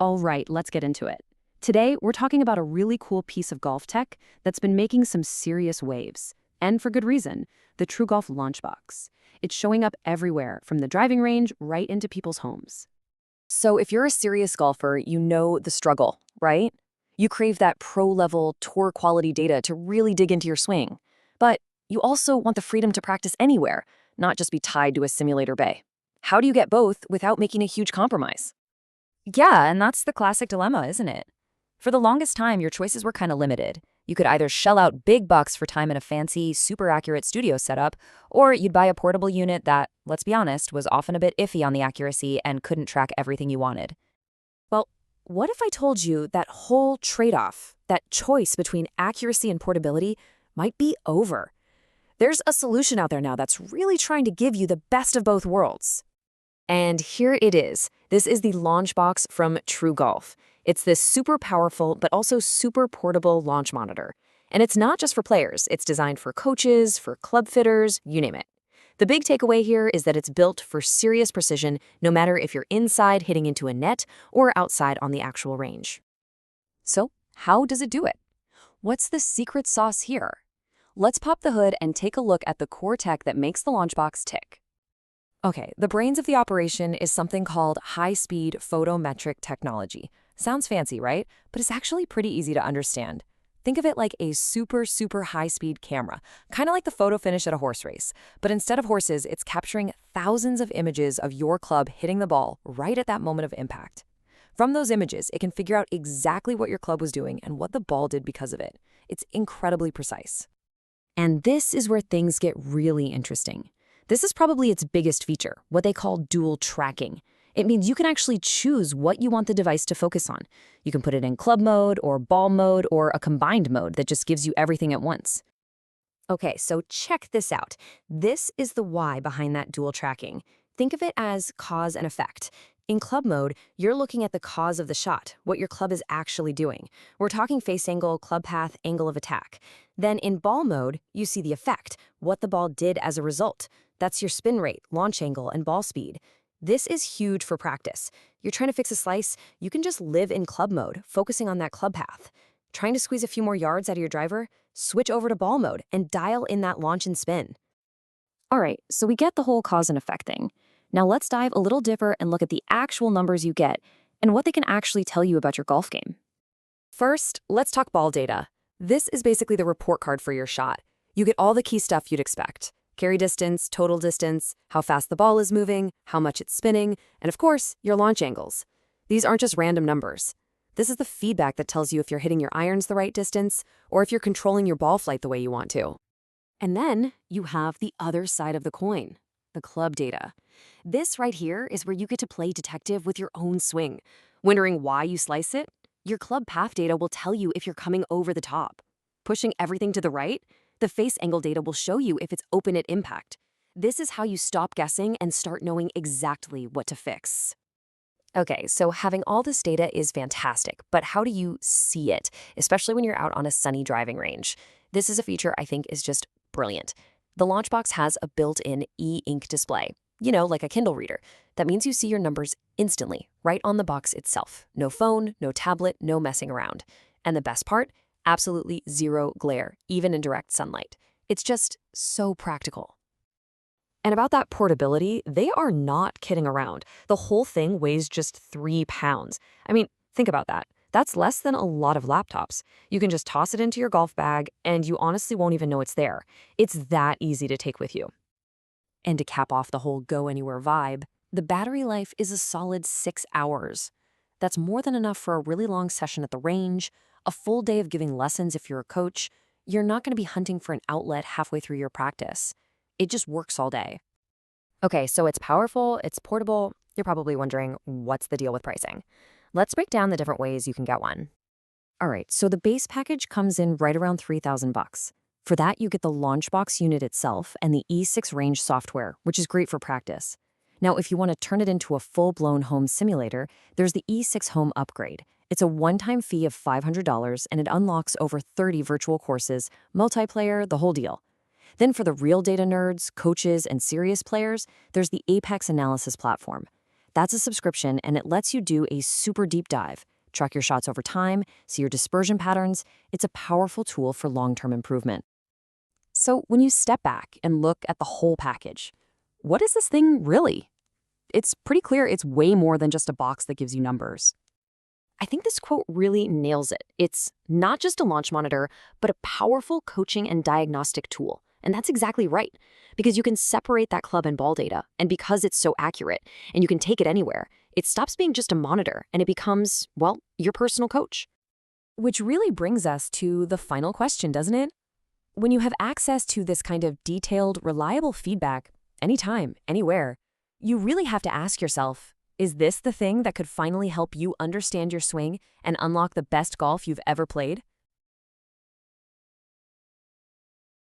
All right, let's get into it. Today, we're talking about a really cool piece of golf tech that's been making some serious waves. And for good reason, the TruGolf Launchbox. It's showing up everywhere, from the driving range right into people's homes. So if you're a serious golfer, you know the struggle, right? You crave that pro-level, tour-quality data to really dig into your swing. But you also want the freedom to practice anywhere, not just be tied to a simulator bay. How do you get both without making a huge compromise? Yeah, and that's the classic dilemma, isn't it? For the longest time, your choices were kind of limited. You could either shell out big bucks for time in a fancy, super accurate studio setup, or you'd buy a portable unit that, let's be honest, was often a bit iffy on the accuracy and couldn't track everything you wanted. Well, what if I told you that whole trade-off, that choice between accuracy and portability, might be over? There's a solution out there now that's really trying to give you the best of both worlds. And here it is. This is the Launchbox from TruGolf. It's this super powerful but also super portable launch monitor. And it's not just for players. It's designed for coaches, for club fitters, you name it. The big takeaway here is that it's built for serious precision, no matter if you're inside hitting into a net or outside on the actual range. So, how does it do it? What's the secret sauce here? Let's pop the hood and take a look at the core tech that makes the Launchbox tick. Okay, the brains of the operation is something called high-speed photometric technology. Sounds fancy, right? But it's actually pretty easy to understand. Think of it like a super, super high-speed camera, kind of like the photo finish at a horse race. But instead of horses, it's capturing thousands of images of your club hitting the ball right at that moment of impact. From those images, it can figure out exactly what your club was doing and what the ball did because of it. It's incredibly precise. And this is where things get really interesting. This is probably its biggest feature, what they call dual tracking. It means you can actually choose what you want the device to focus on. You can put it in club mode or ball mode or a combined mode that just gives you everything at once. Okay, so check this out. This is the why behind that dual tracking. Think of it as cause and effect. In club mode, you're looking at the cause of the shot, what your club is actually doing. We're talking face angle, club path, angle of attack. Then in ball mode, you see the effect, what the ball did as a result. That's your spin rate, launch angle, and ball speed. This is huge for practice. You're trying to fix a slice, you can just live in club mode, focusing on that club path. Trying to squeeze a few more yards out of your driver? Switch over to ball mode and dial in that launch and spin. All right, so we get the whole cause and effect thing. Now let's dive a little deeper and look at the actual numbers you get and what they can actually tell you about your golf game. First, let's talk ball data. This is basically the report card for your shot. You get all the key stuff you'd expect. Carry distance, total distance, how fast the ball is moving, how much it's spinning, and of course, your launch angles. These aren't just random numbers. This is the feedback that tells you if you're hitting your irons the right distance or if you're controlling your ball flight the way you want to. And then you have the other side of the coin, the club data. This right here is where you get to play detective with your own swing. Wondering why you slice it? Your club path data will tell you if you're coming over the top. Pushing everything to the right? The face angle data will show you if it's open at impact. This is how you stop guessing and start knowing exactly what to fix. Okay, so having all this data is fantastic, but how do you see it, especially when you're out on a sunny driving range? This is a feature I think is just brilliant. The Launchbox has a built-in e-ink display, like a Kindle reader. That means you see your numbers instantly, right on the box itself. No phone, no tablet, no messing around. And the best part? Absolutely zero glare, even in direct sunlight. It's just so practical. And about that portability, they are not kidding around. The whole thing weighs just 3 pounds. I mean, think about that. That's less than a lot of laptops. You can just toss it into your golf bag, and you honestly won't even know it's there. It's that easy to take with you. And to cap off the whole go-anywhere vibe, the battery life is a solid 6 hours. That's more than enough for a really long session at the range, a full day of giving lessons if you're a coach. You're not going to be hunting for an outlet halfway through your practice. It just works all day. Okay, so it's powerful, it's portable. You're probably wondering, what's the deal with pricing? Let's break down the different ways you can get one. All right, so the base package comes in right around $3,000. For that, you get the Launchbox unit itself and the E6 range software, which is great for practice. Now, if you want to turn it into a full-blown home simulator, there's the E6 Home Upgrade. It's a one-time fee of $500, and it unlocks over 30 virtual courses, multiplayer, the whole deal. Then for the real data nerds, coaches, and serious players, there's the Apex Analysis platform. That's a subscription, and it lets you do a super deep dive, track your shots over time, see your dispersion patterns. It's a powerful tool for long-term improvement. So when you step back and look at the whole package, what is this thing really? It's pretty clear it's way more than just a box that gives you numbers. I think this quote really nails it. It's not just a launch monitor, but a powerful coaching and diagnostic tool. And that's exactly right, because you can separate that club and ball data, and because it's so accurate, and you can take it anywhere, it stops being just a monitor, and it becomes, well, your personal coach. Which really brings us to the final question, doesn't it? When you have access to this kind of detailed, reliable feedback, anytime, anywhere, you really have to ask yourself, is this the thing that could finally help you understand your swing and unlock the best golf you've ever played?